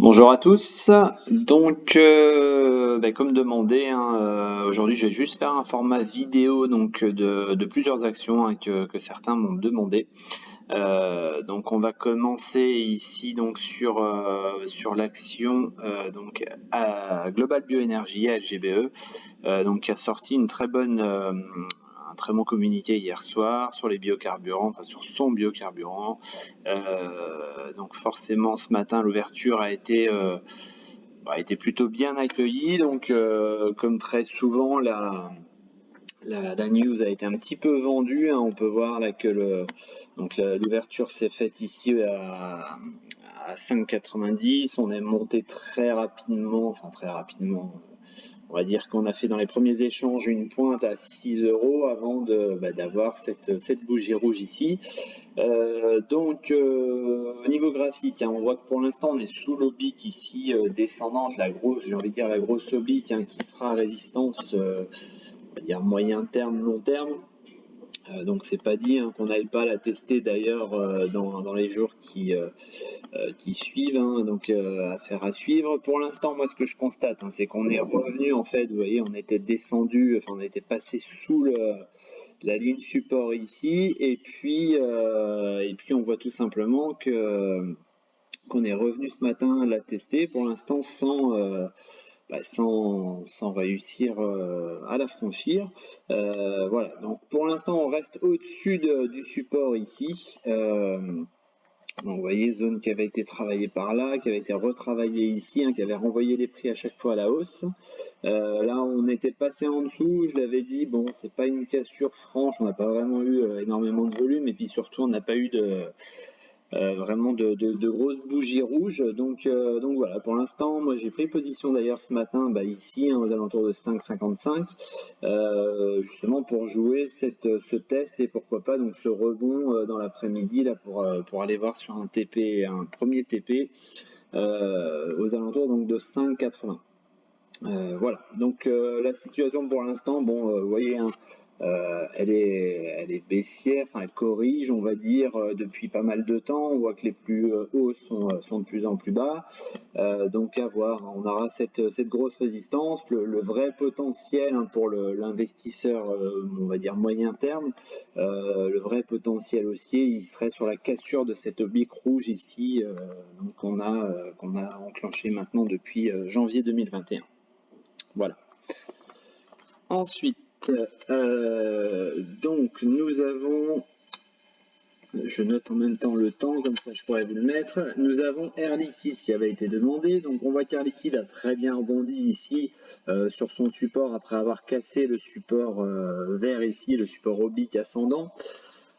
Bonjour à tous. Donc, comme demandé, hein, aujourd'hui, je vais juste faire un format vidéo donc de plusieurs actions, hein, que certains m'ont demandé. Donc, on va commencer ici donc sur l'action donc à Global Bioénergie (GBE), donc qui a sorti un très bon communiqué hier soir sur les biocarburants, enfin sur son biocarburant. Donc forcément ce matin l'ouverture a été plutôt bien accueillie. Donc comme très souvent la news a été un petit peu vendue, hein. On peut voir là que l'ouverture s'est faite ici à 5,90. On est monté très rapidement, enfin très rapidement. On va dire qu'on a fait dans les premiers échanges une pointe à 6 € avant d'avoir cette bougie rouge ici. Au niveau graphique, hein, on voit que pour l'instant on est sous l'oblique ici descendante, j'ai envie de dire la grosse oblique, hein, qui sera résistance, on va dire moyen terme, long terme. Donc c'est pas dit, hein, qu'on n'aille pas la tester d'ailleurs dans les jours qui suivent, hein, donc affaire à suivre. Pour l'instant, moi ce que je constate, hein, c'est qu'on est revenu, en fait, vous voyez, on était descendu, enfin on était passé sous la ligne support ici, et puis on voit tout simplement qu'on est revenu ce matin la tester, pour l'instant sans réussir à la franchir. Voilà, donc pour l'instant on reste au-dessus du support ici. Donc vous voyez, zone qui avait été travaillée par là, qui avait été retravaillée ici, hein, qui avait renvoyé les prix à chaque fois à la hausse. Là on était passé en dessous, je l'avais dit, bon c'est pas une cassure franche, on n'a pas vraiment eu énormément de volume, et puis surtout on n'a pas eu vraiment de grosses bougies rouges. Donc voilà, pour l'instant moi j'ai pris position d'ailleurs ce matin ici, hein, aux alentours de 5,55, justement pour jouer ce test, et pourquoi pas donc ce rebond dans l'après-midi là pour aller voir sur un premier TP aux alentours donc de 5,80. Voilà, donc la situation pour l'instant, bon, vous voyez, hein, elle est baissière, enfin elle corrige, on va dire, depuis pas mal de temps. On voit que les plus hauts sont de plus en plus bas. Donc à voir, on aura cette grosse résistance. Le vrai potentiel, hein, pour l'investisseur, on va dire moyen terme, le vrai potentiel haussier, il serait sur la cassure de cette oblique rouge ici, donc qu'on a enclenché maintenant depuis janvier 2021. Voilà. Ensuite, donc nous avons, je note en même temps le temps, comme ça je pourrais vous le mettre. Nous avons Air Liquide qui avait été demandé. Donc on voit qu'Air Liquide a très bien rebondi ici sur son support après avoir cassé le support vert ici, le support oblique ascendant.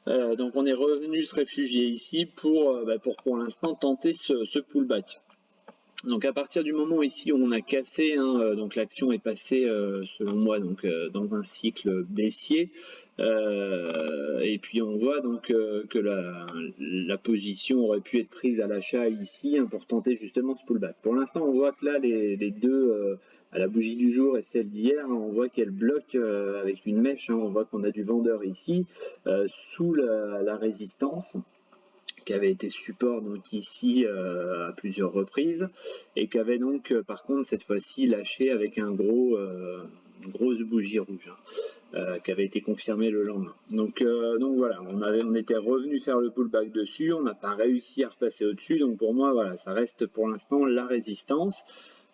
Donc on est revenu se réfugier ici pour l'instant tenter ce pullback. Donc à partir du moment ici où on a cassé, hein, donc l'action est passée selon moi dans un cycle baissier, et puis on voit donc que la position aurait pu être prise à l'achat ici, hein, pour tenter justement ce pullback. Pour l'instant on voit que là les deux, à la bougie du jour et celle d'hier, hein, on voit qu'elles bloquent avec une mèche, hein, on voit qu'on a du vendeur ici sous la résistance, qui avait été support donc ici à plusieurs reprises, et qui avait donc par contre cette fois-ci lâché avec une grosse bougie rouge, hein, qui avait été confirmée le lendemain. Donc voilà, on était revenu faire le pullback dessus, on n'a pas réussi à repasser au-dessus, donc pour moi voilà, ça reste pour l'instant la résistance.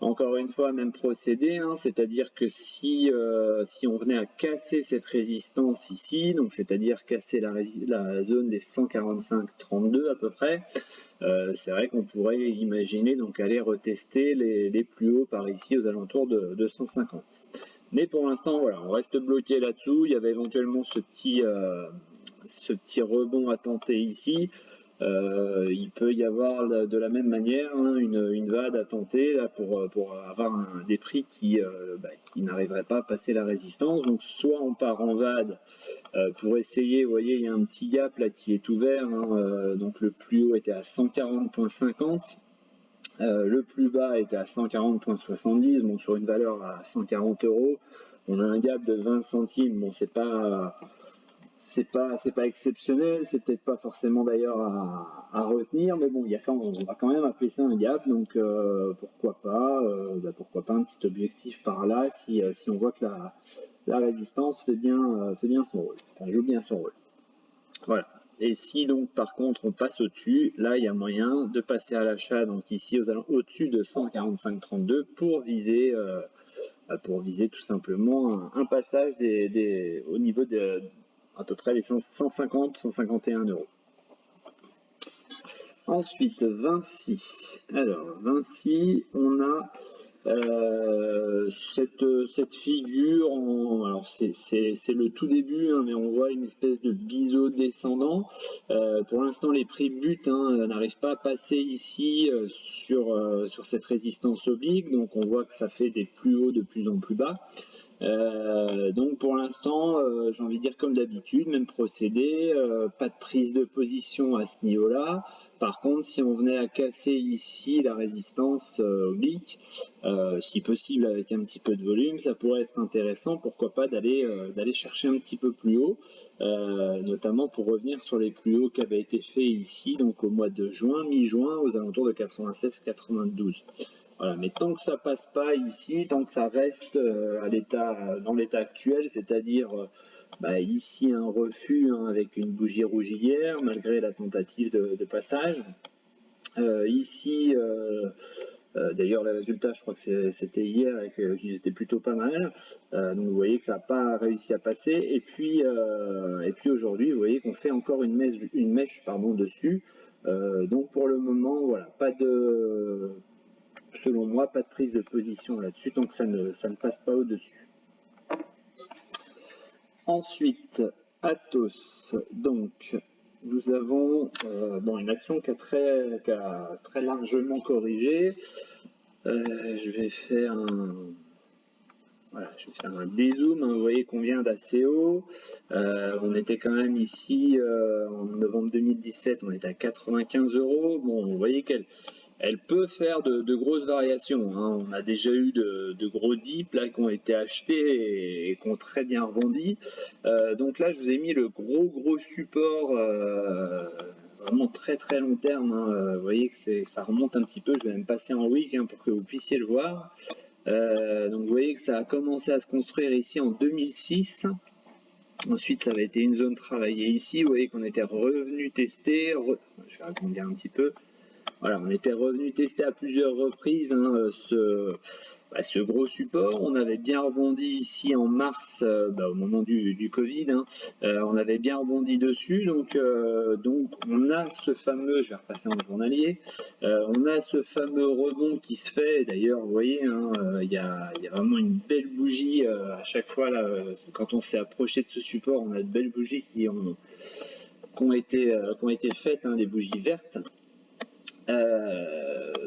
Encore une fois, même procédé, hein, c'est-à-dire que si on venait à casser cette résistance ici, donc c'est-à-dire casser la zone des 145,32 à peu près, c'est vrai qu'on pourrait imaginer donc aller retester les plus hauts par ici aux alentours de 150. Mais pour l'instant, voilà, on reste bloqué là-dessous. Il y avait éventuellement ce petit rebond à tenter ici. Il peut y avoir de la même manière, hein, une VAD à tenter là, pour avoir des prix qui n'arriveraient pas à passer la résistance. Donc soit on part en VAD pour essayer, vous voyez, il y a un petit gap là qui est ouvert, hein, donc le plus haut était à 140,50. Le plus bas était à 140,70, bon, sur une valeur à 140 €. On a un gap de 20 centimes, bon, c'est pas c'est pas exceptionnel, c'est peut-être pas forcément d'ailleurs à retenir, mais bon, on va quand même appeler ça un gap, donc pourquoi pas un petit objectif par là si on voit que la résistance fait bien son rôle, enfin, joue bien son rôle. Voilà. Et si donc par contre on passe au-dessus, là il y a moyen de passer à l'achat, donc ici au-dessus de 145,32 pour viser tout simplement un passage au niveau de à peu près les 150-151 euros. Ensuite, Vinci. Alors, Vinci, on a cette figure, alors c'est le tout début, hein, mais on voit une espèce de biseau descendant. Pour l'instant, les prix butent n'arrivent pas à passer ici sur cette résistance oblique, donc on voit que ça fait des plus hauts de plus en plus bas. Donc pour l'instant, j'ai envie de dire comme d'habitude, même procédé, pas de prise de position à ce niveau-là. Par contre, si on venait à casser ici la résistance oblique, si possible avec un petit peu de volume, ça pourrait être intéressant, pourquoi pas d'aller chercher un petit peu plus haut, notamment pour revenir sur les plus hauts qui avaient été faits ici, donc au mois de juin, mi-juin, aux alentours de 96-92. Voilà, mais tant que ça passe pas ici, tant que ça reste dans l'état actuel, c'est-à-dire ici un refus avec une bougie rouge hier, malgré la tentative de passage. Ici, d'ailleurs, les résultats, je crois que c'était hier et qu'ils étaient plutôt pas mal. Donc vous voyez que ça n'a pas réussi à passer. Et puis aujourd'hui, vous voyez qu'on fait encore une mèche dessus. Donc pour le moment, voilà, selon moi, pas de prise de position là-dessus, tant que ça ne passe pas au-dessus. Ensuite, Atos. Donc, nous avons une action qui a très largement corrigé. Je vais faire un dézoom. Vous voyez qu'on vient d'assez haut. On était quand même ici en novembre 2017, on était à 95 €. Bon, vous voyez elle peut faire de grosses variations. On a déjà eu de gros dips là, qui ont été achetés et qui ont très bien rebondi. Donc là, je vous ai mis le gros support vraiment très très long terme. Vous voyez que ça remonte un petit peu. Je vais même passer en week pour que vous puissiez le voir. Donc vous voyez que ça a commencé à se construire ici en 2006. Ensuite, ça avait été une zone travaillée ici. Vous voyez qu'on était revenu tester. Je vais agrandir un petit peu. Voilà, on était revenu tester à plusieurs reprises ce gros support. On avait bien rebondi ici en mars, au moment du Covid. On avait bien rebondi dessus. Donc on a ce fameux, je vais repasser en journalier, on a ce fameux rebond qui se fait. D'ailleurs, vous voyez, il y a vraiment une belle bougie à chaque fois. Là, quand on s'est approché de ce support, on a de belles bougies qui ont été faites, des bougies vertes.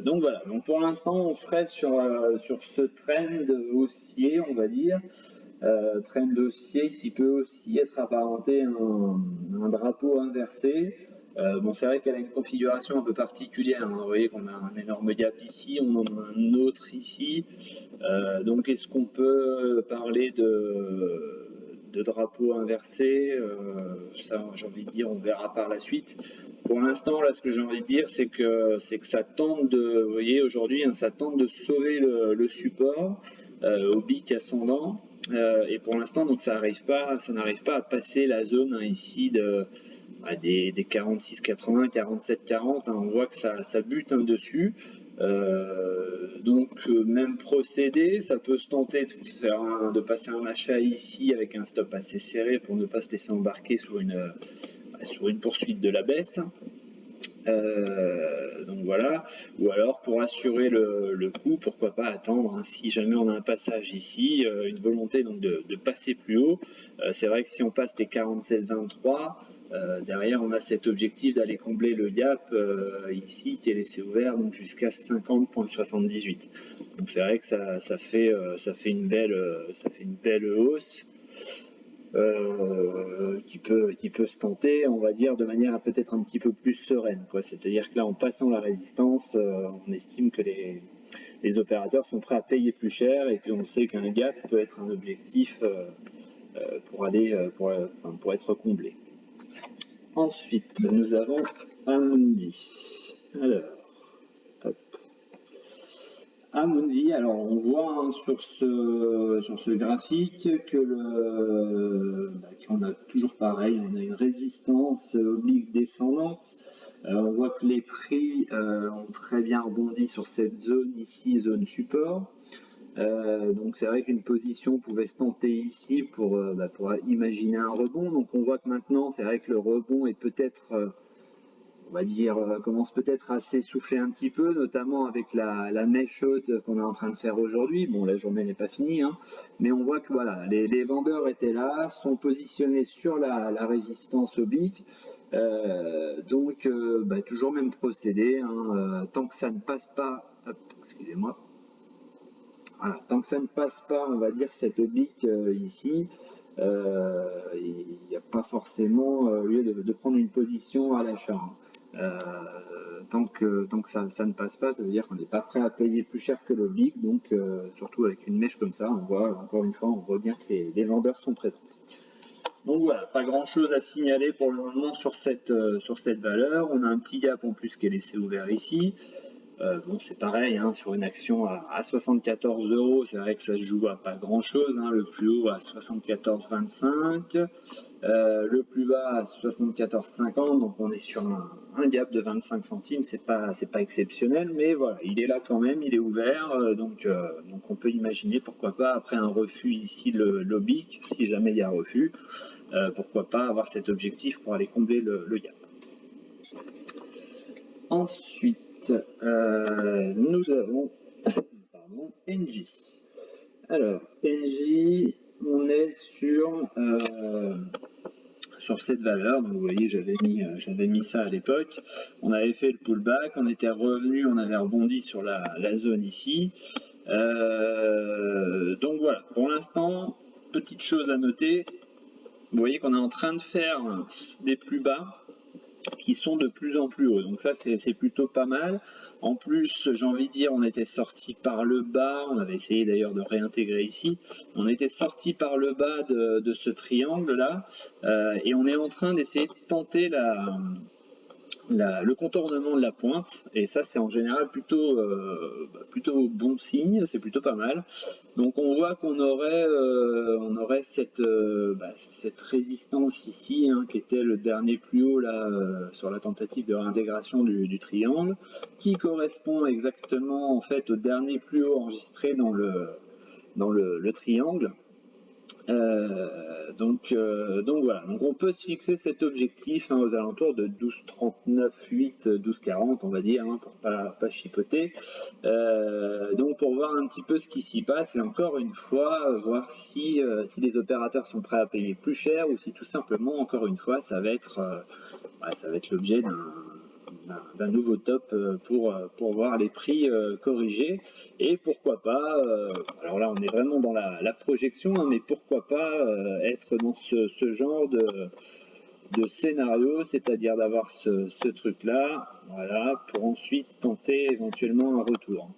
Donc voilà, donc pour l'instant on serait sur ce trend haussier, on va dire, trend haussier qui peut aussi être apparenté à un drapeau inversé. Bon, c'est vrai qu'elle a une configuration un peu particulière, Vous voyez qu'on a un énorme gap ici, on en a un autre ici. Donc est-ce qu'on peut parler de drapeau inversé? Ça, j'ai envie de dire, on verra par la suite. Pour l'instant, là, ce que j'ai envie de dire, c'est que ça tente vous voyez, aujourd'hui, ça tente de sauver le support oblique ascendant. Et pour l'instant, donc ça n'arrive pas à passer la zone ici des 46,80, 47,40. On voit que ça bute dessus. Donc même procédé, ça peut se tenter de passer un achat ici avec un stop assez serré pour ne pas se laisser embarquer sur une poursuite de la baisse. Donc voilà, ou alors pour assurer le coup, pourquoi pas attendre, si jamais on a un passage ici, une volonté donc de passer plus haut. C'est vrai que si on passe les 47,23, derrière on a cet objectif d'aller combler le gap ici qui est laissé ouvert donc jusqu'à 50,78. Donc c'est vrai que ça fait une belle hausse. Qui peut se tenter, on va dire, de manière peut-être un petit peu plus sereine. C'est-à-dire que là, en passant la résistance, on estime que les opérateurs sont prêts à payer plus cher et puis on sait qu'un gap peut être un objectif pour être comblé. Ensuite, nous avons Amundi. Alors, hop. Amundi, alors on voit hein, sur ce graphique que qu'on a toujours pareil, on a une résistance oblique descendante. On voit que les prix ont très bien rebondi sur cette zone ici, zone support. Donc c'est vrai qu'une position pouvait se tenter ici pour imaginer un rebond. Donc on voit que maintenant, c'est vrai que le rebond est peut-être, on va dire, commence peut-être à s'essouffler un petit peu, notamment avec la mèche haute qu'on est en train de faire aujourd'hui. Bon, la journée n'est pas finie, hein, mais on voit que voilà, les vendeurs étaient là, sont positionnés sur la résistance oblique. Donc toujours même procédé, hein, tant que ça ne passe pas, hop, excusez-moi. Voilà, tant que ça ne passe pas, on va dire, cette oblique ici, il n'y a pas forcément lieu de prendre une position à l'achat. Tant que ça ne passe pas, ça veut dire qu'on n'est pas prêt à payer plus cher que l'oblique. Donc, surtout avec une mèche comme ça, on voit, encore une fois, on voit bien que les vendeurs sont présents. Donc voilà, pas grand chose à signaler pour le moment sur cette valeur. On a un petit gap en plus qui est laissé ouvert ici. Bon, c'est pareil, hein, sur une action à 74 €, c'est vrai que ça se joue à pas grand chose, hein, le plus haut à 74,25, le plus bas à 74,50, donc on est sur un gap de 25 centimes, c'est pas exceptionnel, mais voilà, il est là quand même, il est ouvert, donc on peut imaginer pourquoi pas, après un refus ici, l'oblique, si jamais il y a refus, pourquoi pas avoir cet objectif pour aller combler le gap. Ensuite, nous avons NJ. Alors, NJ, on est sur cette valeur. Donc, vous voyez, j'avais mis ça à l'époque. On avait fait le pullback, on était revenu, on avait rebondi sur la zone ici. Donc voilà, pour l'instant, petite chose à noter. Vous voyez qu'on est en train de faire des plus bas qui sont de plus en plus hauts. Donc ça, c'est plutôt pas mal. En plus, j'ai envie de dire, on était sorti par le bas. On avait essayé d'ailleurs de réintégrer ici. On était sorti par le bas de ce triangle-là. Et on est en train d'essayer de tenter le contournement de la pointe, et ça c'est en général plutôt bon signe, c'est plutôt pas mal. Donc on voit qu'on aurait cette résistance ici, hein, qui était le dernier plus haut là sur la tentative de réintégration du triangle, qui correspond exactement en fait au dernier plus haut enregistré dans le triangle. Donc voilà, donc on peut se fixer cet objectif aux alentours de 12,39,8, 12,40 on va dire, hein, pour pas chipoter. Donc pour voir un petit peu ce qui s'y passe, et encore une fois, voir si les opérateurs sont prêts à payer plus cher, ou si tout simplement, encore une fois, ça va être l'objet d'un nouveau top pour voir les prix corrigés, et pourquoi pas, alors là on est vraiment dans la projection, hein, mais pourquoi pas être dans ce genre de scénario, c'est-à-dire d'avoir ce truc là, voilà, pour ensuite tenter éventuellement un retour.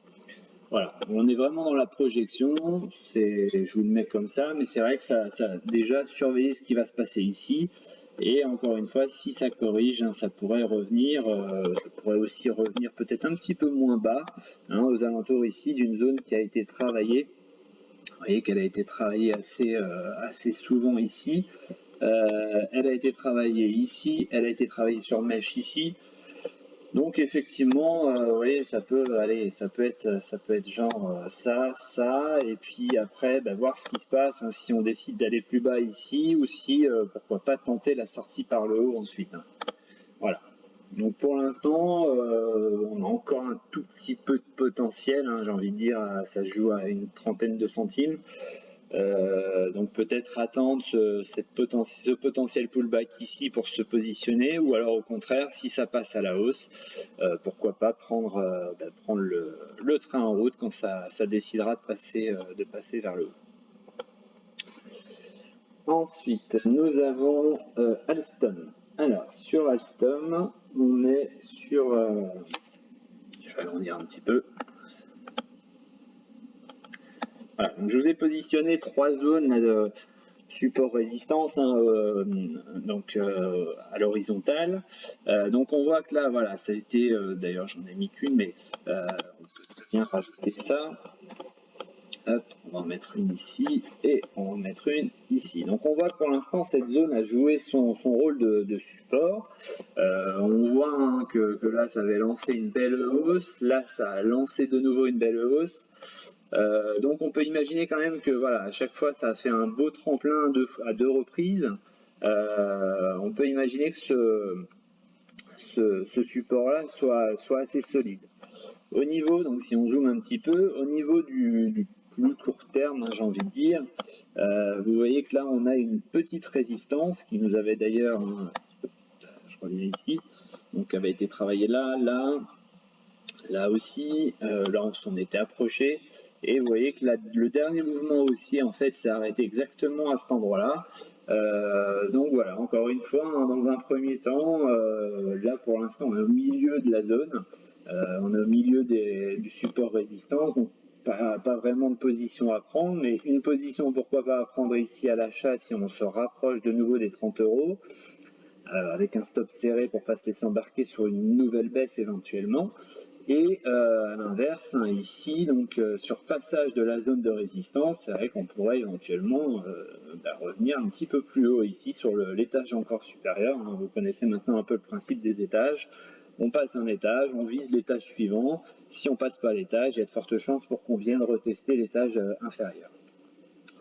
Voilà, on est vraiment dans la projection, je vous le mets comme ça, mais c'est vrai que ça déjà surveiller ce qui va se passer ici. Et encore une fois, si ça corrige, hein, ça pourrait revenir, ça pourrait aussi revenir peut-être un petit peu moins bas, hein, aux alentours ici d'une zone qui a été travaillée. Vous voyez qu'elle a été travaillée assez souvent ici. Elle a été travaillée ici, elle a été travaillée sur mèche ici. Donc effectivement, vous voyez, ça peut être genre ça, et puis après, voir ce qui se passe, hein, si on décide d'aller plus bas ici, ou si, pourquoi pas tenter la sortie par le haut ensuite. Hein. Voilà. Donc pour l'instant, on a encore un tout petit peu de potentiel, hein, j'ai envie de dire, ça se joue à une trentaine de centimes. Donc peut-être attendre ce potentiel pullback ici pour se positionner, ou alors au contraire, si ça passe à la hausse, pourquoi pas prendre le train en route quand ça décidera de passer vers le haut. Ensuite, nous avons Alstom. Alors sur Alstom, on est sur, je vais agrandir un petit peu. Voilà, donc je vous ai positionné trois zones support résistance, hein, donc à l'horizontale. Donc on voit que là, voilà, ça a été, d'ailleurs j'en ai mis qu'une, mais on peut bien rajouter ça. Hop, on va en mettre une ici et on va en mettre une ici. Donc on voit que pour l'instant cette zone a joué son rôle de support. On voit hein, que là ça avait lancé une belle hausse, là ça a lancé de nouveau une belle hausse. Donc on peut imaginer quand même que voilà, à chaque fois ça a fait un beau tremplin à deux reprises. On peut imaginer que ce support-là soit assez solide. Au niveau, donc si on zoome un petit peu, au niveau du plus court terme, hein, j'ai envie de dire, vous voyez que là on a une petite résistance qui nous avait d'ailleurs, je reviens ici, donc avait été travaillée là aussi, là on s'en était approché, et vous voyez que le dernier mouvement haussier en fait s'est arrêté exactement à cet endroit-là. Donc voilà, encore une fois, hein, dans un premier temps, là pour l'instant on est au milieu de la zone, on est au milieu du support résistance, donc pas vraiment de position à prendre, mais une position pourquoi pas à prendre ici à l'achat si on se rapproche de nouveau des 30 €, avec un stop serré pour ne pas se laisser embarquer sur une nouvelle baisse éventuellement. Et à l'inverse, hein, ici, donc sur passage de la zone de résistance, c'est vrai qu'on pourrait éventuellement revenir un petit peu plus haut ici sur l'étage encore supérieur. Hein. Vous connaissez maintenant un peu le principe des étages. On passe un étage, on vise l'étage suivant. Si on passe pas l'étage, il y a de fortes chances pour qu'on vienne retester l'étage inférieur.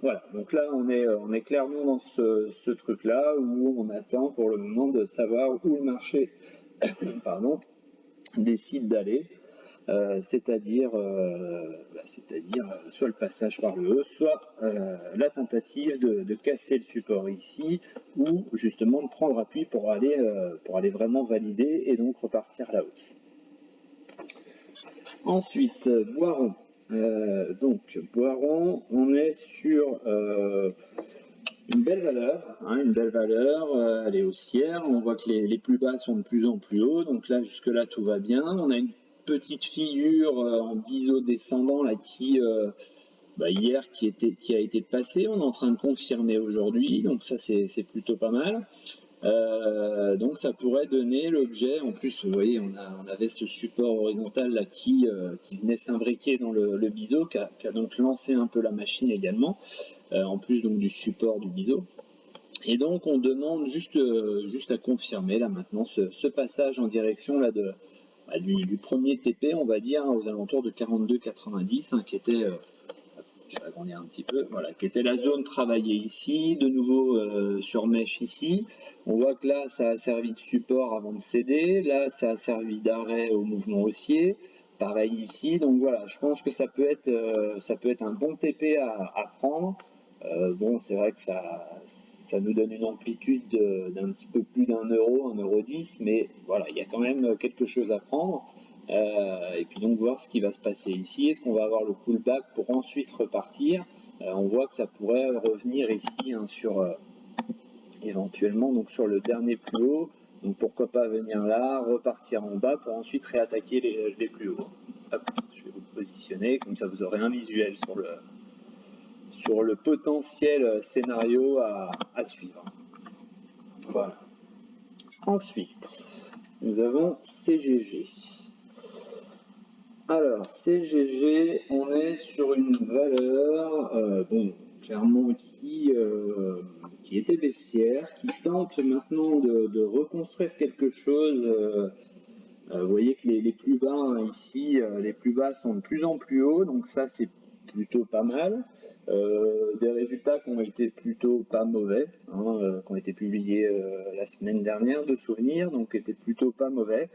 Voilà, donc là on est clairement dans ce truc-là où on attend pour le moment de savoir où le marché pardon, décide d'aller. C'est-à-dire soit le passage par le haut, soit la tentative de casser le support ici, ou justement de prendre appui pour aller vraiment valider et donc repartir à la hausse. Ensuite, Boiron. Donc Boiron, on est sur une belle valeur, hein, elle est haussière, on voit que les plus bas sont de plus en plus hauts, donc là jusque là tout va bien. On a une petite figure en biseau descendant là qui hier qui a été passée, on est en train de confirmer aujourd'hui, donc ça c'est plutôt pas mal. Donc ça pourrait donner l'objet, en plus vous voyez on avait ce support horizontal là qui venait s'imbriquer dans le biseau, qui a donc lancé un peu la machine également, en plus donc du support du biseau. Et donc on demande juste à confirmer là maintenant ce passage en direction là du premier TP, on va dire, hein, aux alentours de 42,90, hein, qui était je vais agrandir un petit peu, voilà, qui était la zone travaillée ici, de nouveau sur mèche ici. On voit que là, ça a servi de support avant de céder, là, ça a servi d'arrêt au mouvement haussier, pareil ici. Donc voilà, je pense que ça peut être un bon TP à prendre. Bon, c'est vrai que ça nous donne une amplitude d'un petit peu plus d'1 euro, 1,10 €, mais voilà, il y a quand même quelque chose à prendre. Et puis donc voir ce qui va se passer ici. Est-ce qu'on va avoir le pullback pour ensuite repartir? On voit que ça pourrait revenir ici hein, sur éventuellement donc sur le dernier plus haut. Donc pourquoi pas venir là, repartir en bas pour ensuite réattaquer les plus hauts. Hop, je vais vous positionner, comme ça vous aurez un visuel sur le potentiel scénario à suivre. Voilà. Ensuite, nous avons CGG. Alors, CGG, on est sur une valeur, clairement qui était baissière, qui tente maintenant de reconstruire quelque chose. Vous voyez que les plus bas hein, ici, les plus bas sont de plus en plus hauts, donc ça c'est plutôt pas mal. Des résultats qui ont été plutôt pas mauvais, hein, qui ont été publiés la semaine dernière de souvenirs, donc qui étaient plutôt pas mauvais.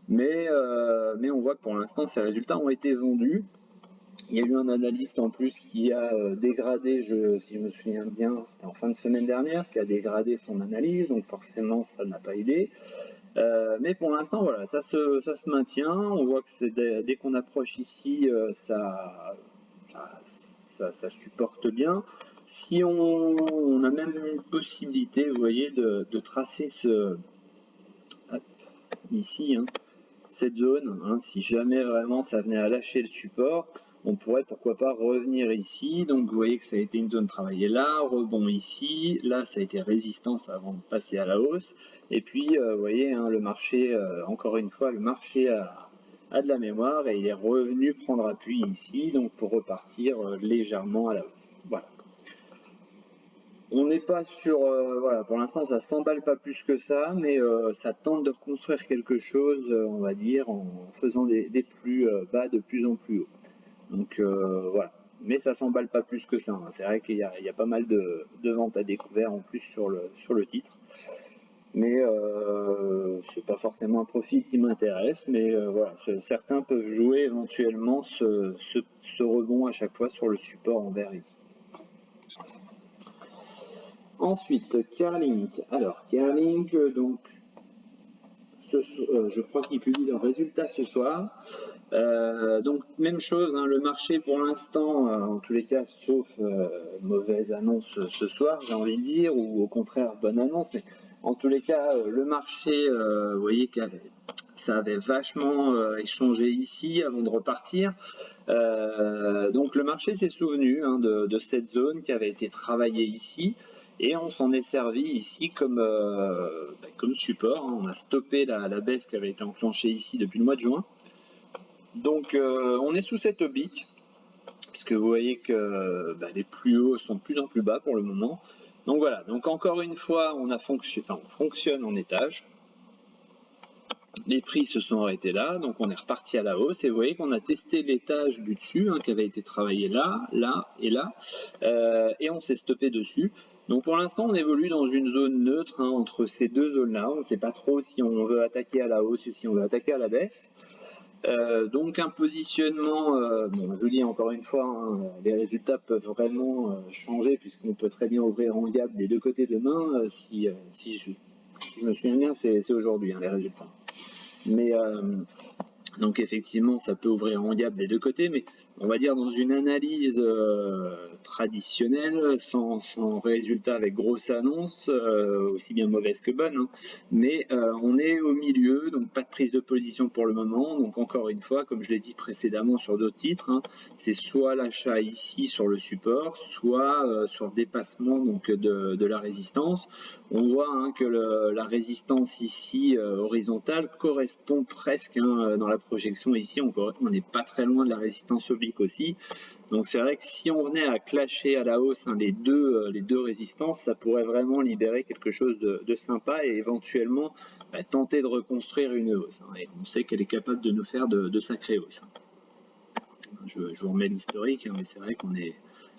Mais on voit que pour l'instant, ces résultats ont été vendus. Il y a eu un analyste en plus qui a dégradé, si je me souviens bien, c'était en fin de semaine dernière, qui a dégradé son analyse, donc forcément ça n'a pas aidé. Mais pour l'instant, voilà, ça se maintient. On voit que dès qu'on approche ici, ça supporte bien. Si on a même une possibilité, vous voyez, de tracer ici, hein, cette zone, hein, si jamais vraiment ça venait à lâcher le support, on pourrait pourquoi pas revenir ici. Donc vous voyez que ça a été une zone travaillée là, rebond ici, là ça a été résistance avant de passer à la hausse. Et puis vous voyez hein, le marché, encore une fois, le marché a de la mémoire et il est revenu prendre appui ici, donc pour repartir légèrement à la hausse. Voilà. On n'est pas sur, voilà, pour l'instant ça s'emballe pas plus que ça, mais ça tente de reconstruire quelque chose, on va dire, en faisant des plus bas de plus en plus haut. Donc voilà, mais ça s'emballe pas plus que ça. Hein. C'est vrai qu'il y a pas mal de ventes à découvert en plus sur le titre. Mais c'est pas forcément un profil qui m'intéresse, mais voilà, certains peuvent jouer éventuellement ce rebond à chaque fois sur le support en vert ici. Ensuite, Carlink. Alors, Carlink, donc, je crois qu'ils publient leurs résultats ce soir. Donc, même chose, hein, le marché pour l'instant, en tous les cas, sauf mauvaise annonce ce soir, j'ai envie de dire, ou au contraire, bonne annonce, mais en tous les cas, le marché, vous voyez que ça avait vachement échangé ici avant de repartir. Donc, le marché s'est souvenu hein, de cette zone qui avait été travaillée ici. Et on s'en est servi ici comme support. Hein. On a stoppé la baisse qui avait été enclenchée ici depuis le mois de juin. Donc on est sous cette oblique, puisque vous voyez que les plus hauts sont de plus en plus bas pour le moment. Donc voilà, donc encore une fois, on fonctionne en étage. Les prix se sont arrêtés là, donc on est reparti à la hausse. Et vous voyez qu'on a testé l'étage du dessus, hein, qui avait été travaillé là, là et là. Et on s'est stoppé dessus. Donc pour l'instant, on évolue dans une zone neutre hein, entre ces deux zones-là. On ne sait pas trop si on veut attaquer à la hausse ou si on veut attaquer à la baisse. Donc un positionnement, bon, je vous dis encore une fois, hein, les résultats peuvent vraiment changer puisqu'on peut très bien ouvrir en gap des deux côtés demain. Si je me souviens bien, c'est aujourd'hui hein, les résultats. Mais donc effectivement, ça peut ouvrir en gap des deux côtés, mais on va dire dans une analyse traditionnelle, sans résultat avec grosse annonce, aussi bien mauvaise que bonne, hein, mais on est au milieu, donc pas de prise de position pour le moment. Donc encore une fois, comme je l'ai dit précédemment sur d'autres titres, hein, c'est soit l'achat ici sur le support, soit sur dépassement donc de la résistance. On voit hein, que la résistance ici horizontale correspond presque hein, dans la projection ici, on n'est pas très loin de la résistance oblique aussi. Donc c'est vrai que si on venait à clasher à la hausse hein, les deux résistances, ça pourrait vraiment libérer quelque chose de sympa et éventuellement tenter de reconstruire une hausse. Hein. Et on sait qu'elle est capable de nous faire de sacrées hausses. Hein. Je vous remets l'historique, hein, mais c'est vrai qu'on est,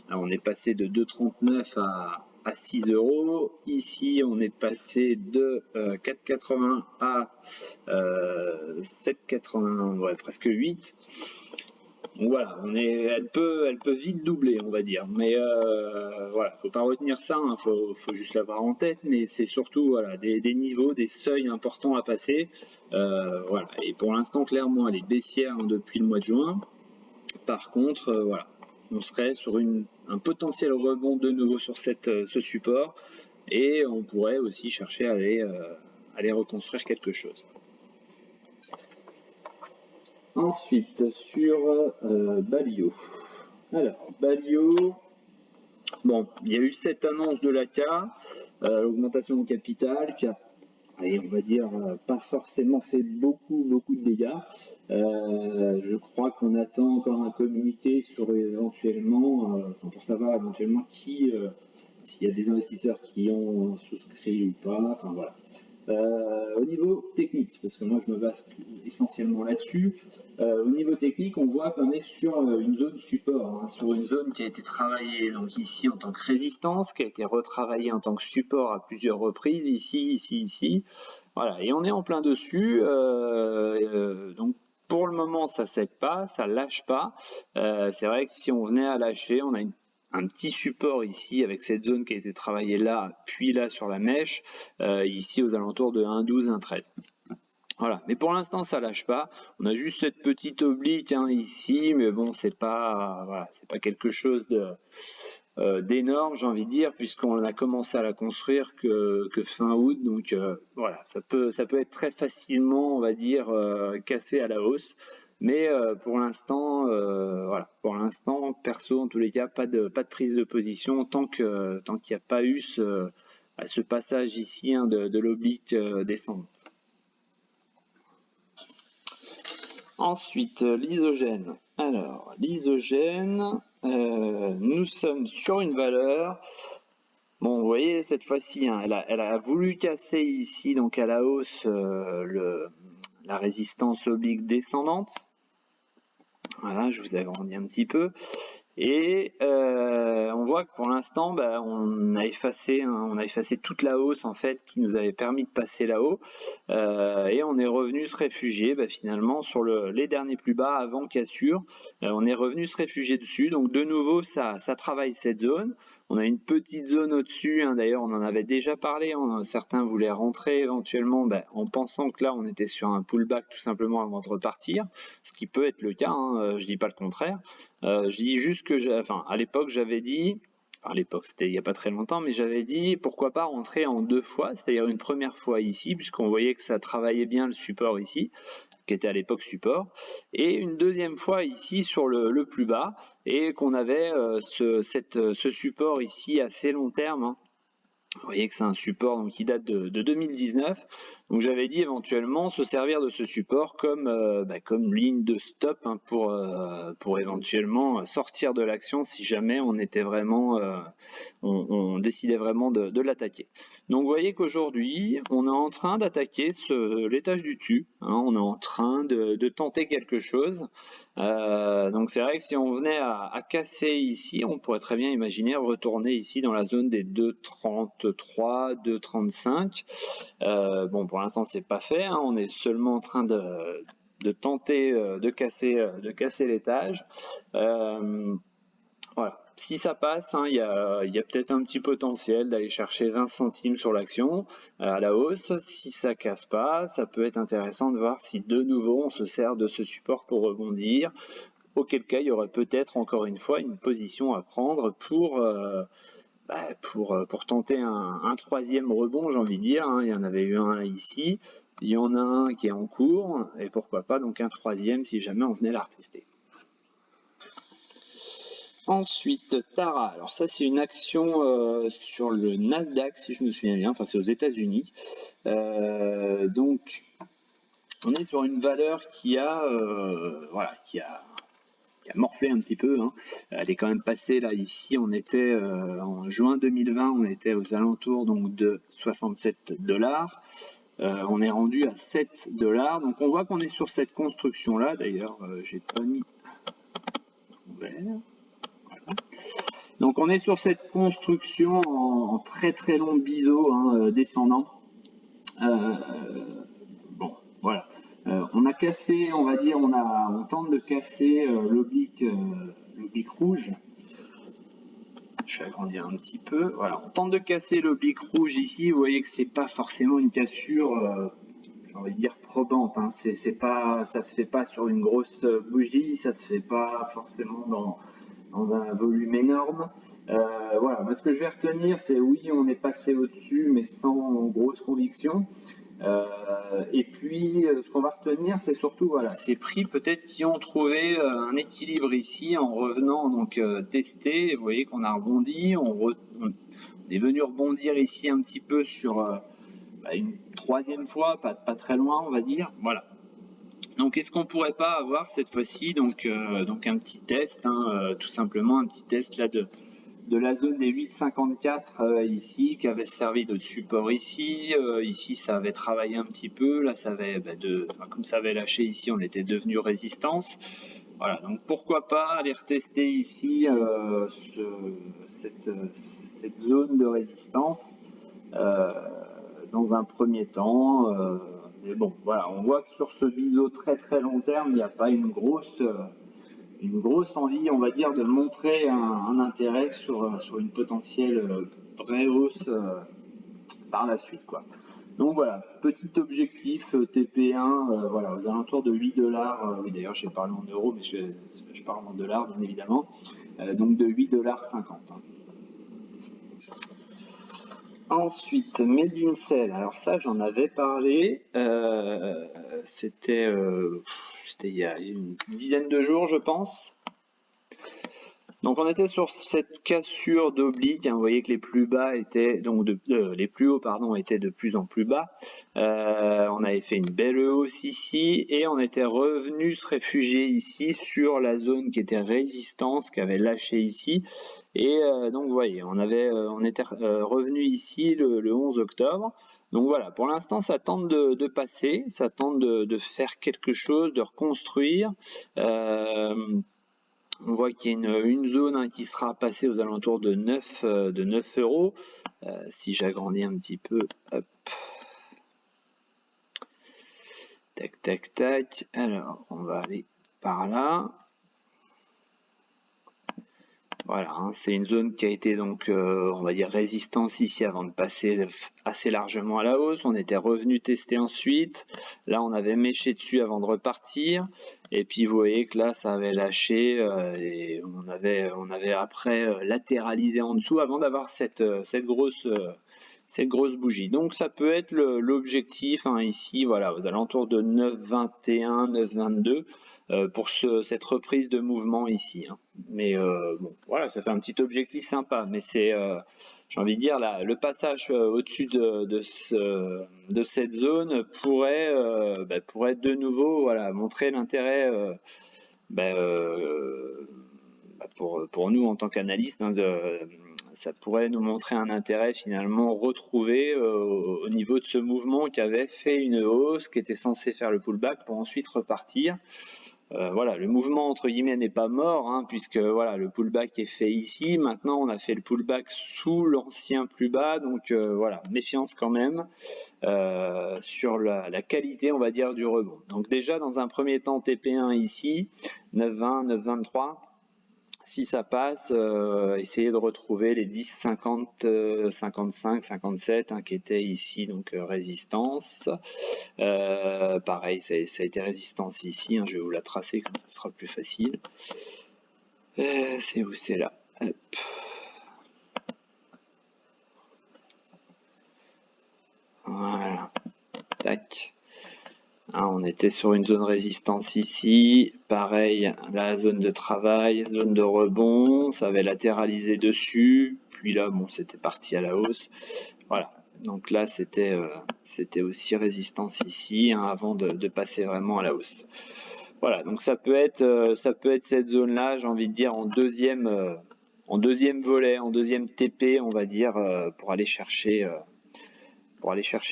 là, on est passé de 2,39 à 6 €. Ici, on est passé de 4,80 à 7,80, ouais, presque 8. Donc voilà, elle peut vite doubler, on va dire. Mais voilà, faut pas retenir ça, hein, faut juste l'avoir en tête. Mais c'est surtout voilà des niveaux, des seuils importants à passer. Voilà. Et pour l'instant, clairement, elle est baissière hein, depuis le mois de juin. Par contre, voilà, on serait sur un potentiel rebond de nouveau sur ce support et on pourrait aussi chercher à aller reconstruire quelque chose. Ensuite, sur Balio. Alors, Balio, bon, il y a eu cette annonce de l'ACA, augmentation de capital qui a, allez, on va dire, pas forcément fait beaucoup de dégâts. Je crois qu'on attend encore un communiqué sur éventuellement, pour savoir éventuellement s'il y a des investisseurs qui ont souscrit ou pas, enfin voilà. Au niveau technique, parce que moi je me base essentiellement là-dessus, au niveau technique, on voit qu'on est sur une zone support, hein, sur une zone qui a été travaillée donc ici en tant que résistance, qui a été retravaillée en tant que support à plusieurs reprises, ici. Voilà, et on est en plein dessus, donc pour le moment ça cède pas, ça lâche pas. C'est vrai que si on venait à lâcher, on a un petit support ici avec cette zone qui a été travaillée là, puis là sur la mèche, ici aux alentours de 1,12, 1,13. Voilà, mais pour l'instant ça lâche pas. On a juste cette petite oblique hein, ici, mais bon c'est pas voilà, c'est pas quelque chose d'énorme, j'ai envie de dire, puisqu'on a commencé à la construire que fin août, donc voilà, ça peut être très facilement, on va dire, cassé à la hausse. Mais pour l'instant, voilà, pour l'instant, perso, en tous les cas, pas de prise de position tant qu'il n'y a pas eu ce passage ici hein, de l'oblique descendante. Ensuite, l'isogène. Alors, l'isogène, nous sommes sur une valeur. Bon, vous voyez, cette fois-ci, hein, elle a voulu casser ici, donc à la hausse, la résistance oblique descendante. Voilà, je vous agrandis un petit peu. Et on voit que pour l'instant, bah, on a effacé toute la hausse en fait qui nous avait permis de passer là-haut, et on est revenu se réfugier bah, finalement sur les derniers plus bas avant cassure. On est revenu se réfugier dessus, donc de nouveau ça travaille cette zone. On a une petite zone au-dessus, hein, d'ailleurs on en avait déjà parlé, certains voulaient rentrer éventuellement bah, en pensant que là on était sur un pullback tout simplement avant de repartir, ce qui peut être le cas, hein, je dis pas le contraire. Je dis juste que, à l'époque, j'avais dit, à l'époque, c'était il n'y a pas très longtemps, mais j'avais dit pourquoi pas rentrer en 2 fois, c'est-à-dire une première fois ici, puisqu'on voyait que ça travaillait bien le support ici, qui était à l'époque support, et une deuxième fois ici sur le plus bas, et qu'on avait ce support ici assez long terme. Hein. Vous voyez que c'est un support donc, qui date de 2019. Donc j'avais dit éventuellement se servir de ce support comme ligne de stop hein, pour éventuellement sortir de l'action si jamais on était vraiment on décidait vraiment de l'attaquer. Donc vous voyez qu'aujourd'hui on est en train d'attaquer l'étage du dessus, hein, on est en train de tenter quelque chose. Donc c'est vrai que si on venait à casser ici, on pourrait très bien imaginer retourner ici dans la zone des 2,33, 2,35. Bon, pour l'instant c'est pas fait, hein, on est seulement en train de tenter de casser l'étage. Voilà. Si ça passe, hein, il y a peut-être un petit potentiel d'aller chercher 20 centimes sur l'action à la hausse. Si ça casse pas, ça peut être intéressant de voir si de nouveau on se sert de ce support pour rebondir. Auquel cas, il y aurait peut-être encore une fois une position à prendre pour tenter un troisième rebond, j'ai envie de dire. Hein. Il y en avait eu un ici, il y en a un qui est en cours, et pourquoi pas donc un troisième si jamais on venait la retester. Ensuite, Tara. Alors ça, c'est une action sur le Nasdaq, si je me souviens bien. Enfin, c'est aux États-Unis. Donc, on est sur une valeur qui a morflé un petit peu. Hein. Elle est quand même passée là. Ici, on était en juin 2020, on était aux alentours donc de 67 $. On est rendu à 7 $. Donc, on voit qu'on est sur cette construction là. D'ailleurs, j'ai pas mis ouvert. Donc on est sur cette construction en très très long biseau hein, descendant. Bon, voilà. On a cassé, on va dire, on tente de casser l'oblique rouge. Je vais agrandir un petit peu. Voilà, on tente de casser l'oblique rouge ici. Vous voyez que c'est pas forcément une cassure, j'ai envie de dire probante. Hein. Ça se fait pas sur une grosse bougie, ça se fait pas forcément dans un volume énorme. Voilà, moi ce que je vais retenir, c'est oui, on est passé au-dessus, mais sans grosse conviction. Et puis, ce qu'on va retenir, c'est surtout voilà, ces prix peut-être qui ont trouvé un équilibre ici en revenant donc tester. Vous voyez qu'on a rebondi, on est venu rebondir ici un petit peu sur une troisième fois, pas très loin, on va dire. Voilà. Donc, est-ce qu'on pourrait pas avoir cette fois-ci donc un petit test, hein, tout simplement un petit test là de la zone des 8,54 ici, qui avait servi de support ici. Ici, ça avait travaillé un petit peu. Là, ça avait comme ça avait lâché ici, on était devenu résistance. Voilà, donc pourquoi pas aller retester ici cette zone de résistance dans un premier temps. Mais bon, voilà, on voit que sur ce biseau très très long terme, il n'y a pas une grosse envie, on va dire, de montrer un intérêt sur une potentielle vraie hausse par la suite, quoi. Donc voilà, petit objectif TP1, voilà, aux alentours de 8 $. Oui, d'ailleurs, j'ai parlé en euros, mais je parle en dollars, bien évidemment. Donc de 8,50 $. Hein. Ensuite, Medincell. Alors ça, j'en avais parlé. C'était c'était il y a une dizaine de jours, je pense. Donc on était sur cette cassure d'oblique, hein, vous voyez que les plus bas étaient, donc les plus hauts pardon, étaient de plus en plus bas. On avait fait une belle hausse ici et on était revenu se réfugier ici sur la zone qui était résistance, qui avait lâché ici. Et donc vous voyez, on était revenu ici le 11 octobre. Donc voilà, pour l'instant ça tente de passer, ça tente de faire quelque chose, de reconstruire. On voit qu'il y a une zone, hein, qui sera passée aux alentours de 9 euros. Si j'agrandis un petit peu, hop. Tac, tac, tac. Alors, on va aller par là. Voilà, hein, c'est une zone qui a été donc, on va dire, résistance ici avant de passer assez largement à la hausse. On était revenu tester ensuite. Là, on avait méché dessus avant de repartir. Et puis, vous voyez que là, ça avait lâché et on avait après latéralisé en dessous avant d'avoir cette grosse bougie. Donc, ça peut être l'objectif, hein, ici, voilà, aux alentours de 9,21, 9,22. Pour cette reprise de mouvement ici, hein. Mais bon, voilà, ça fait un petit objectif sympa, mais c'est, j'ai envie de dire, là, le passage au-dessus de cette zone pourrait de nouveau, voilà, montrer l'intérêt pour nous en tant qu'analystes, hein, ça pourrait nous montrer un intérêt finalement retrouvé au niveau de ce mouvement qui avait fait une hausse, qui était censé faire le pullback pour ensuite repartir. Voilà, le mouvement entre guillemets n'est pas mort, hein, puisque voilà, le pullback est fait ici. Maintenant, on a fait le pullback sous l'ancien plus bas, donc voilà, méfiance quand même sur la qualité, on va dire, du rebond. Donc déjà, dans un premier temps, TP1 ici, 9,20, 9,23. Si ça passe, essayez de retrouver les 10, 50, 55, 57, hein, qui étaient ici, donc résistance. Pareil, ça a été résistance ici, hein, je vais vous la tracer comme ça sera plus facile. C'est où? C'est là. Hop. Voilà. Tac. Hein, on était sur une zone résistance ici. Pareil, la zone de travail, zone de rebond. Ça avait latéralisé dessus. Puis là, bon, c'était parti à la hausse. Voilà. Donc là, c'était aussi résistance ici, hein, avant de passer vraiment à la hausse. Voilà, donc ça peut être cette zone-là, j'ai envie de dire, en deuxième volet, en deuxième TP, on va dire, pour aller chercher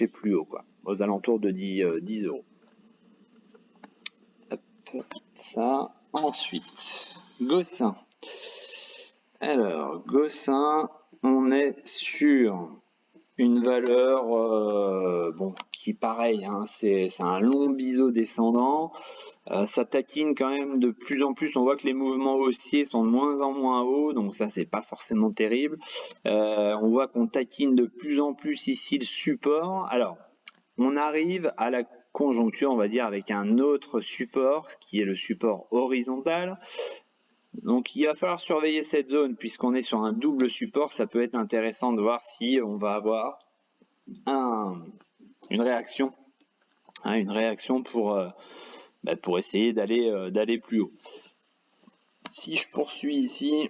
plus haut, quoi, aux alentours de 10 euros. Hop, ça. Ensuite, Gossin. Alors, Gossin, on est sur une valeur, bon, qui pareil, hein, c'est un long biseau descendant. Ça taquine quand même de plus en plus. On voit que les mouvements haussiers sont de moins en moins hauts, donc ça c'est pas forcément terrible. On voit qu'on taquine de plus en plus ici le support. Alors, on arrive à la conjoncture, on va dire, avec un autre support, qui est le support horizontal. Donc il va falloir surveiller cette zone puisqu'on est sur un double support. Ça peut être intéressant de voir si on va avoir une réaction, hein, pour essayer d'aller plus haut. Si je poursuis ici,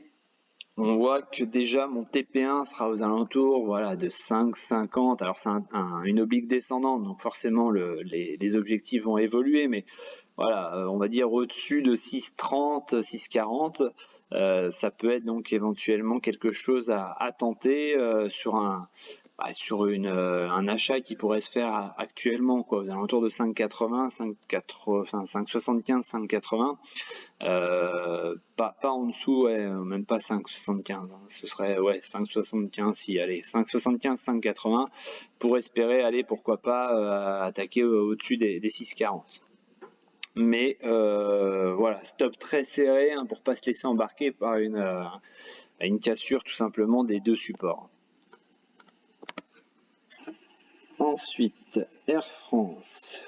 on voit que déjà mon TP1 sera aux alentours, voilà, de 5,50. Alors c'est une oblique descendante, donc forcément les objectifs vont évoluer, mais voilà, on va dire au-dessus de 6,30, 6,40. Ça peut être donc éventuellement quelque chose à tenter sur un achat qui pourrait se faire actuellement, quoi, aux alentours de 5,80, 5,75, 5,80. Pas en dessous, ouais, même pas 5,75, hein, ce serait 5,75, si, allez, 5,75, 5,80 pour espérer aller, pourquoi pas, attaquer au-dessus des 6,40. Mais voilà, stop très serré, hein, pour pas se laisser embarquer par une cassure tout simplement des deux supports. Ensuite, Air France.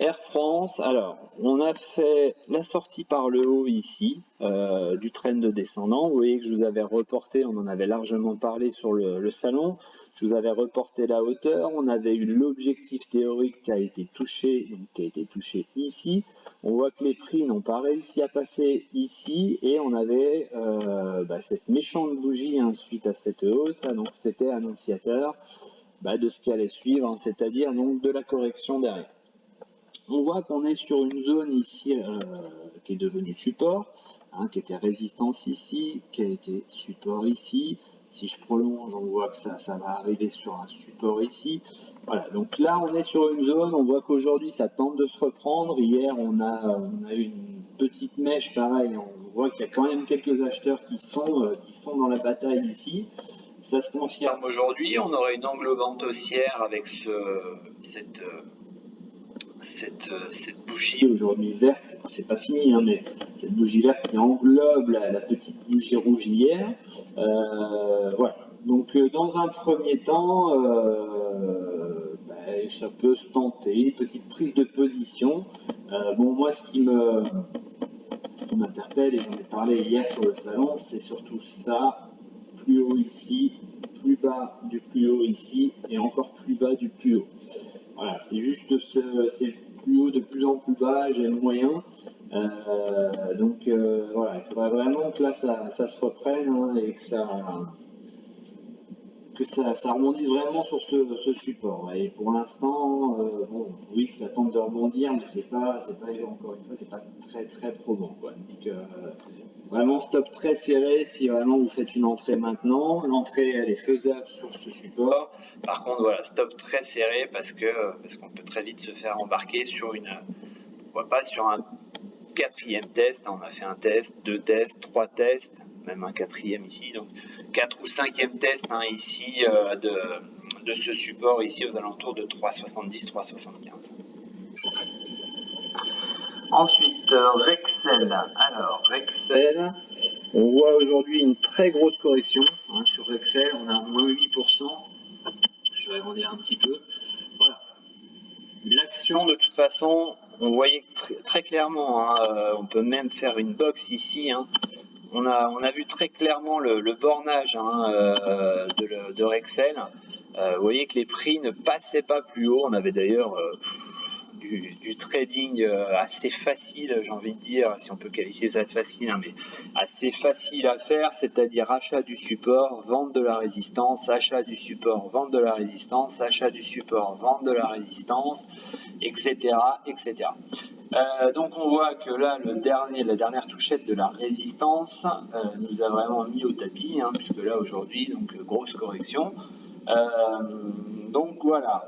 Air France, alors on a fait la sortie par le haut ici du train de descendant. Vous voyez que je vous avais reporté, on en avait largement parlé sur le salon. Je vous avais reporté la hauteur. On avait eu l'objectif théorique qui a été touché, donc qui a été touché ici. On voit que les prix n'ont pas réussi à passer ici et on avait cette méchante bougie suite à cette hausse là, donc c'était annonciateur de ce qui allait suivre, c'est-à-dire donc de la correction derrière. On voit qu'on est sur une zone ici qui est devenue support, qui était résistance ici, qui a été support ici. Si je prolonge, on voit que ça va arriver sur un support ici. Voilà, donc là on est sur une zone, on voit qu'aujourd'hui ça tente de se reprendre. Hier on a eu une petite mèche, pareil, on voit qu'il y a quand même quelques acheteurs qui sont dans la bataille ici. Ça se confirme aujourd'hui, on aurait une englobante haussière avec cette bougie aujourd'hui verte, c'est pas fini, mais cette bougie verte qui englobe la petite bougie rouge hier. Voilà. Donc dans un premier temps, ça peut se tenter, une petite prise de position. Bon, moi ce qui m'interpelle, et j'en ai parlé hier sur le salon, c'est surtout ça, plus haut ici, plus bas du plus haut ici, et encore plus bas du plus haut. Voilà, c'est juste c'est plus haut de plus en plus bas, j'ai le moyen. Donc voilà, il faudrait vraiment que là ça se reprenne et que ça rebondisse vraiment sur ce support. Et pour l'instant, bon, oui, ça tente de rebondir, mais c'est pas encore une fois, c'est pas très probant, quoi. Donc vraiment stop très serré si vraiment vous faites une entrée maintenant. L'entrée elle est faisable sur ce support. Par contre voilà, stop très serré parce qu'on peut très vite se faire embarquer sur sur un quatrième test. On a fait un test, 2 tests, 3 tests, même un quatrième ici, donc 4 ou 5e test ici de ce support ici aux alentours de 3,70, 3,75. Ensuite, Rexel. Alors, Rexel, on voit aujourd'hui une très grosse correction sur Rexel. On a moins 8%. Je vais agrandir un petit peu. Voilà. L'action, de toute façon, on voyait très clairement. On peut même faire une box ici. On a vu très clairement le bornage de Rexel. Vous voyez que les prix ne passaient pas plus haut. On avait d'ailleurs du trading assez facile, j'ai envie de dire, si on peut qualifier ça de facile, mais assez facile à faire, c'est-à-dire achat du support, vente de la résistance, achat du support, vente de la résistance, achat du support, vente de la résistance, etc. etc. Donc on voit que là, la dernière touchette de la résistance nous a vraiment mis au tapis, puisque là aujourd'hui, donc grosse correction. Donc voilà.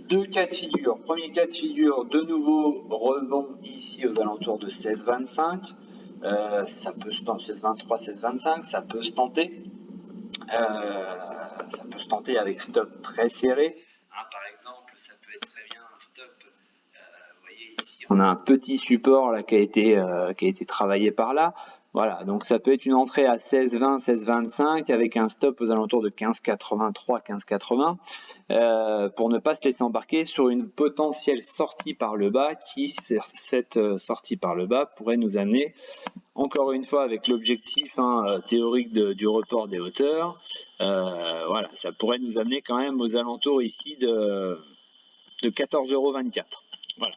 Deux cas de figure. Premier cas de figure, de nouveau rebond ici aux alentours de 16,25. Ça peut se tenter 16,23, 16,25, ça peut se tenter. Ça peut se tenter avec stop très serré. Par exemple, ça peut être très bien un stop. Vous voyez ici, on a un petit support là qui a été travaillé par là. Voilà, donc ça peut être une entrée à 16,20, 16,25 avec un stop aux alentours de 15,83, 15,80 pour ne pas se laisser embarquer sur une potentielle sortie par le bas qui, cette sortie par le bas, pourrait nous amener, encore une fois avec l'objectif théorique du report des hauteurs, voilà, ça pourrait nous amener quand même aux alentours ici de 14,24 €. Voilà.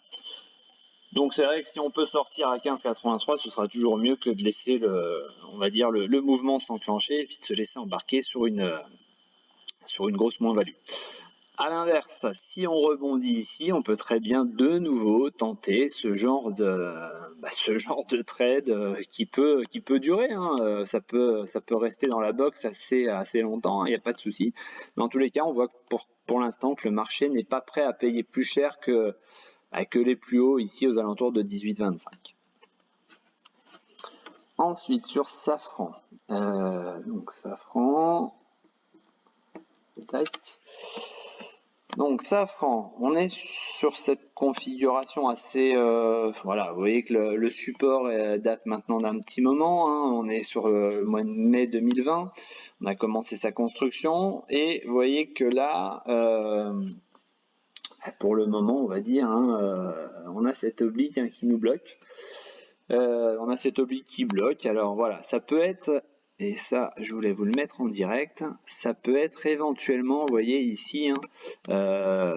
Donc c'est vrai que si on peut sortir à 15,83, ce sera toujours mieux que de laisser le mouvement s'enclencher et puis de se laisser embarquer sur une grosse moins-value. A l'inverse, si on rebondit ici, on peut très bien de nouveau tenter ce genre de trade qui peut durer. Ça peut rester dans la box assez longtemps, il n'y a pas de souci. Mais en tous les cas, on voit pour l'instant que le marché n'est pas prêt à payer plus cher que les plus hauts ici aux alentours de 18,25. Ensuite sur Safran, donc Safran, donc Safran, on est sur cette configuration assez, voilà, vous voyez que le support date maintenant d'un petit moment, on est sur le mois de mai 2020, on a commencé sa construction et vous voyez que là, pour le moment, on va dire, on a cet oblique hein, qui nous bloque. On a cet oblique qui bloque. Alors voilà, ça peut être, et ça je voulais vous le mettre en direct, ça peut être éventuellement, vous voyez ici, hein,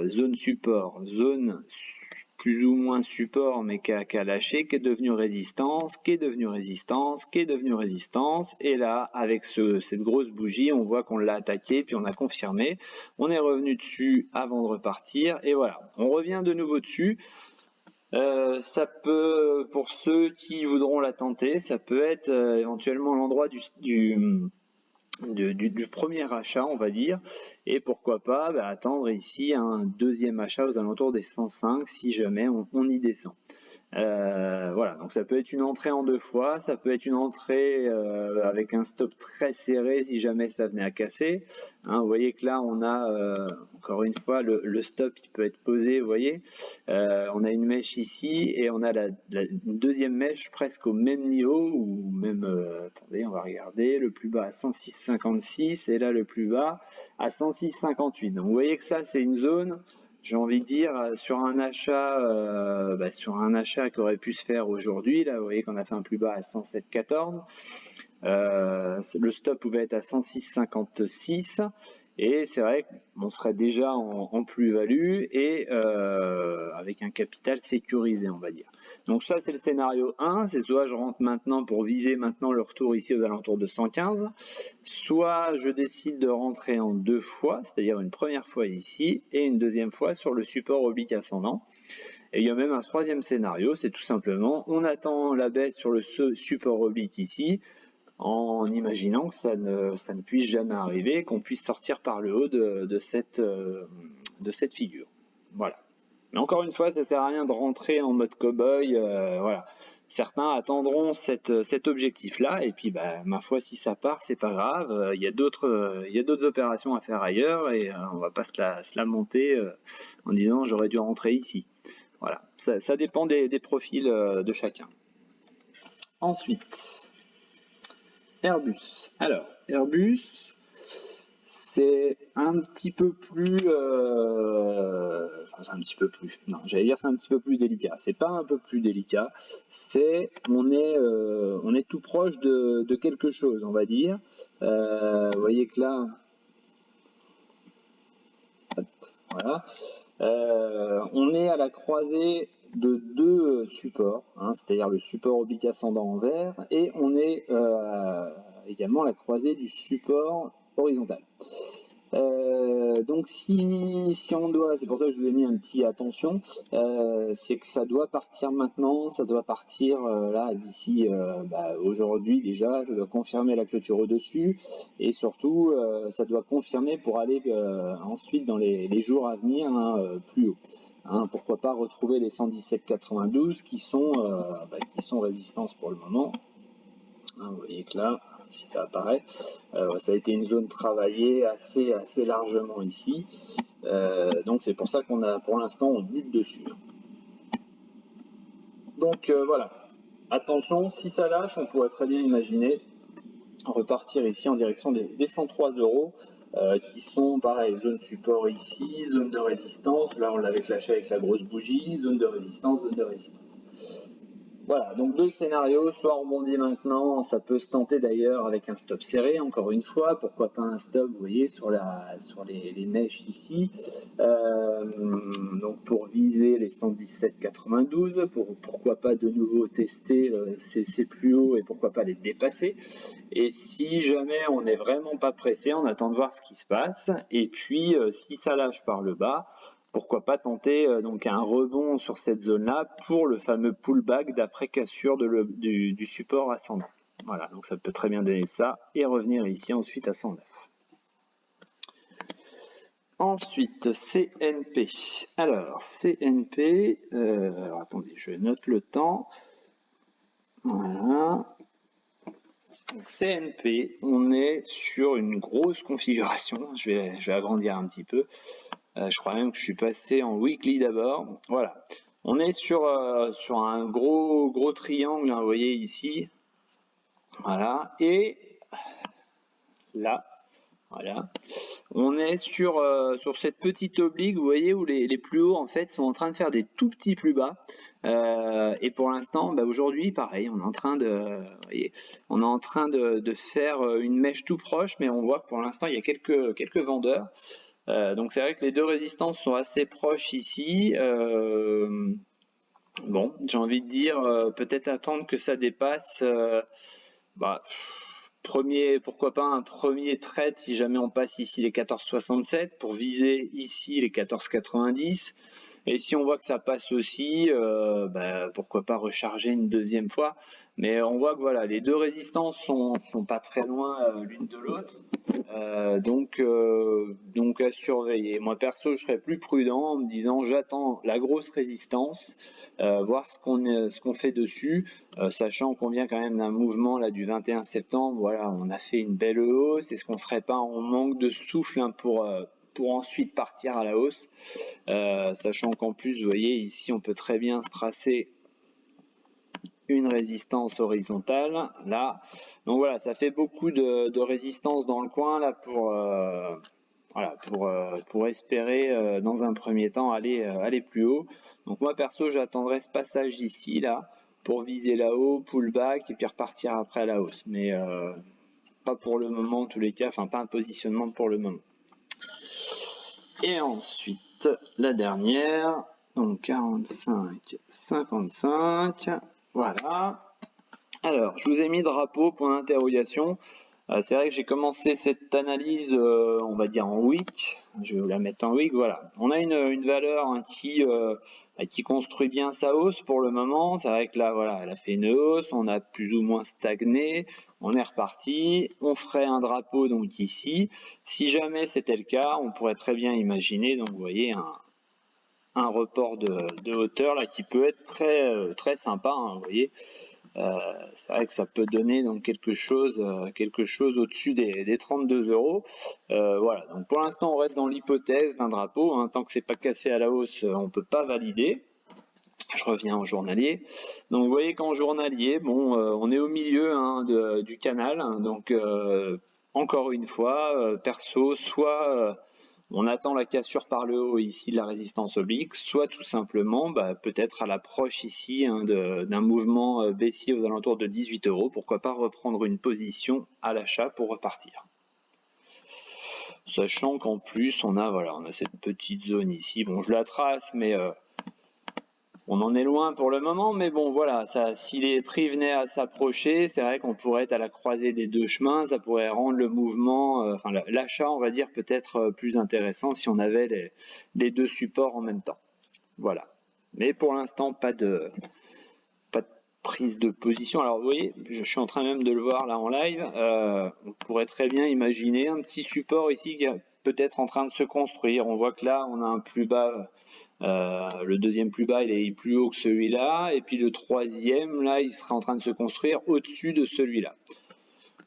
zone support, zone plus ou moins support mais qui a lâché, qui est devenu résistance, qui est devenu résistance, qui est devenu résistance, et là avec cette grosse bougie on voit qu'on l'a attaqué puis on a confirmé, on est revenu dessus avant de repartir et voilà, on revient de nouveau dessus. Ça peut, pour ceux qui voudront la tenter, ça peut être éventuellement l'endroit du premier achat, on va dire, et pourquoi pas attendre ici un deuxième achat aux alentours des 105 si jamais on y descend. Voilà, donc ça peut être une entrée en 2 fois, ça peut être une entrée avec un stop très serré si jamais ça venait à casser. Hein, vous voyez que là on a encore une fois le stop qui peut être posé, vous voyez. On a une mèche ici et on a une deuxième mèche presque au même niveau ou même, attendez, on va regarder, le plus bas à 106,56 et là le plus bas à 106,58. Donc vous voyez que ça c'est une zone, j'ai envie de dire, sur un achat qui aurait pu se faire aujourd'hui, là vous voyez qu'on a fait un plus bas à 107,14, le stop pouvait être à 106,56 et c'est vrai qu'on serait déjà en plus-value et avec un capital sécurisé, on va dire. Donc ça c'est le scénario 1, c'est soit je rentre maintenant pour viser maintenant le retour ici aux alentours de 115, soit je décide de rentrer en 2 fois, c'est-à-dire une première fois ici et une deuxième fois sur le support oblique ascendant. Et il y a même un troisième scénario, c'est tout simplement on attend la baisse sur le support oblique ici, en imaginant que ça ne puisse jamais arriver, qu'on puisse sortir par le haut de cette figure. Voilà. Mais encore une fois, ça sert à rien de rentrer en mode cow-boy. Voilà. Certains attendront cet objectif-là, et puis ma foi, si ça part, c'est pas grave. Il y a d'autres opérations à faire ailleurs, et on va pas se la monter en disant j'aurais dû rentrer ici. Voilà. Ça dépend des profils de chacun. Ensuite, Airbus. Alors, Airbus, c'est un petit peu plus, c'est un petit peu plus, non, j'allais dire c'est un petit peu plus délicat. C'est pas un peu plus délicat, on est tout proche de quelque chose, on va dire. Vous voyez que là, hop, voilà. On est à la croisée de 2 supports, hein, c'est-à-dire le support oblique ascendant en vert, et on est également à la croisée du support horizontal. Donc si on doit, c'est pour ça que je vous ai mis un petit attention, c'est que ça doit partir maintenant, ça doit partir là d'ici aujourd'hui déjà, ça doit confirmer la clôture au-dessus et surtout ça doit confirmer pour aller ensuite dans les jours à venir plus haut. Hein, pourquoi pas retrouver les 117,92 qui sont résistance pour le moment. Hein, vous voyez que là, si ça apparaît, ça a été une zone travaillée assez largement ici. Donc c'est pour ça qu'on a pour l'instant on bute dessus. Donc voilà. Attention, si ça lâche, on pourrait très bien imaginer repartir ici en direction des 103 euros. Qui sont pareil, zone support ici, zone de résistance, là on l'avait lâché avec la grosse bougie, zone de résistance, zone de résistance. Voilà, donc 2 scénarios, soit on rebondit maintenant, ça peut se tenter d'ailleurs avec un stop serré, encore une fois, pourquoi pas un stop, vous voyez, sur les mèches ici, donc pour viser les 117,92, pourquoi pas de nouveau tester ces plus hauts et pourquoi pas les dépasser, et si jamais on n'est vraiment pas pressé, on attend de voir ce qui se passe, et puis si ça lâche par le bas, pourquoi pas tenter donc un rebond sur cette zone-là pour le fameux pullback d'après cassure du support ascendant. Voilà, donc ça peut très bien donner ça et revenir ici ensuite à 109. Ensuite, CNP. Alors, CNP, alors attendez, je note le temps. Voilà. Donc CNP, on est sur une grosse configuration. Je vais agrandir un petit peu. Je crois même que je suis passé en weekly d'abord. Voilà. On est sur un gros triangle, hein, vous voyez ici. Voilà. Et là, voilà. On est sur cette petite oblique, vous voyez, où les plus hauts en fait sont en train de faire des tout petits plus bas. Et pour l'instant, bah, aujourd'hui, pareil, on est en train de faire une mèche tout proche, mais on voit que pour l'instant, il y a quelques vendeurs. Donc c'est vrai que les deux résistances sont assez proches ici. Bon, j'ai envie de dire, peut-être attendre que ça dépasse. Bah, pourquoi pas un premier trade si jamais on passe ici les 14,67 pour viser ici les 14,90. Et si on voit que ça passe aussi, bah, pourquoi pas recharger une deuxième fois. Mais on voit que voilà, les deux résistances sont pas très loin l'une de l'autre. Donc à surveiller. Moi perso, je serais plus prudent en me disant j'attends la grosse résistance, voir ce qu'on fait dessus, sachant qu'on vient quand même d'un mouvement là du 21 septembre. Voilà, on a fait une belle hausse. Est-ce qu'on serait pas en manque de souffle hein, pour ensuite partir à la hausse, sachant qu'en plus, vous voyez ici, on peut très bien se tracer une résistance horizontale là. Donc voilà, ça fait beaucoup de résistance dans le coin là pour espérer dans un premier temps aller plus haut. Donc moi perso, j'attendrai ce passage ici là pour viser là-haut, pullback et puis repartir après à la hausse. Mais pas pour le moment en tous les cas, enfin pas un positionnement pour le moment. Et ensuite, la dernière, donc 45, 55, voilà. Alors, je vous ai mis drapeau, point d'interrogation. C'est vrai que j'ai commencé cette analyse, on va dire en week. Je vais vous la mettre en week, voilà. On a une valeur hein, qui construit bien sa hausse pour le moment. C'est vrai que là, voilà, elle a fait une hausse, on a plus ou moins stagné, on est reparti. On ferait un drapeau donc ici. Si jamais c'était le cas, on pourrait très bien imaginer, donc vous voyez, un report de hauteur là qui peut être très sympa, hein, vous voyez. C'est vrai que ça peut donner donc quelque chose au-dessus des 32 €. Voilà, donc pour l'instant on reste dans l'hypothèse d'un drapeau, hein. Tant que c'est pas cassé à la hausse, on peut pas valider. Je reviens au journalier. Donc vous voyez qu'en journalier, bon, on est au milieu hein, du canal, hein. Donc encore une fois, perso, soit on attend la cassure par le haut ici de la résistance oblique, soit tout simplement bah, peut-être à l'approche ici hein, d'un mouvement baissier aux alentours de 18 €, pourquoi pas reprendre une position à l'achat pour repartir. Sachant qu'en plus on a cette petite zone ici, bon je la trace mais on en est loin pour le moment, mais bon voilà, si les prix venaient à s'approcher, c'est vrai qu'on pourrait être à la croisée des deux chemins, ça pourrait rendre le mouvement, l'achat on va dire peut-être plus intéressant si on avait les deux supports en même temps. Voilà. Mais pour l'instant, pas de prise de position. Alors vous voyez, je suis en train même de le voir là en live, on pourrait très bien imaginer un petit support ici qui est peut-être en train de se construire. On voit que là, on a un plus bas. Le deuxième plus bas, il est plus haut que celui-là, et puis le troisième, là, il serait en train de se construire au-dessus de celui-là.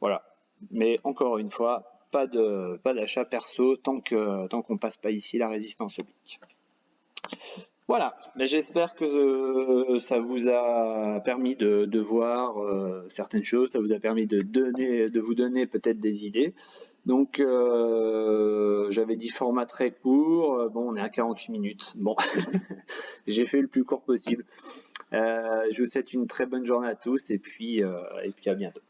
Voilà. Mais encore une fois, pas d'achat perso tant qu'on passe pas ici la résistance oblique. Voilà, mais j'espère que ça vous a permis de voir certaines choses, ça vous a permis de vous donner peut-être des idées. Donc j'avais dit format très court, bon on est à 48 minutes, bon j'ai fait le plus court possible. Je vous souhaite une très bonne journée à tous et puis à bientôt.